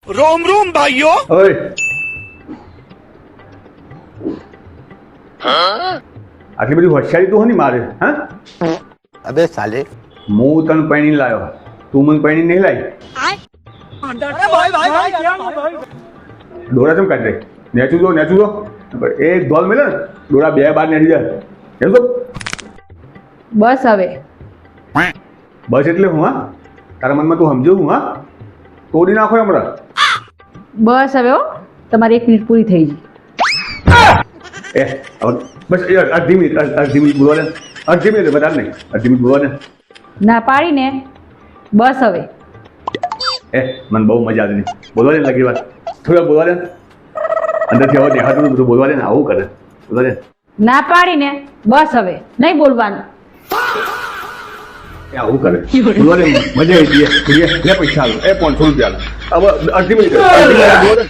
रोम रोम भाइयों। ઓય આટલી બધી હોશિયારી તું હોની મારે હા अबे साले હું તને પૈણી લાયો તું મને પૈણી નહીં લાવી ડોરા કેમ કાઢી નેચું જો એ ધોલ મેલે ને ડોરા બે બાર નેડી જાય એમ તો બસ હવે બસ એટલે હું હા તારા મનમાં તું સમજો હું હા તોડી નાખો હમણાં બસ હવે હો તમારી 1 મિનિટ પૂરી થઈ ગઈ એ હવે બસ અડધી મિનિટ બોલવા દે અડધી મિનિટ વધારે નહીં અડધી મિનિટ બોલવા દે ના પાડીને બસ હવે એ મને બહુ મજા આવી બોલવા દે લાગી વાત થોડા બોલવા દે અંદરથી હવે દેખાતું બધું બોલવા દે ને આવું કરે બોલવા દે ના પાડીને બસ હવે નહીં બોલવાનું એ આવું કરે બોલવા દે મજા આવી ગઈ પૈસા આલો એ 500 રૂપિયા હવે અડધી મિનિટ બોલવા દે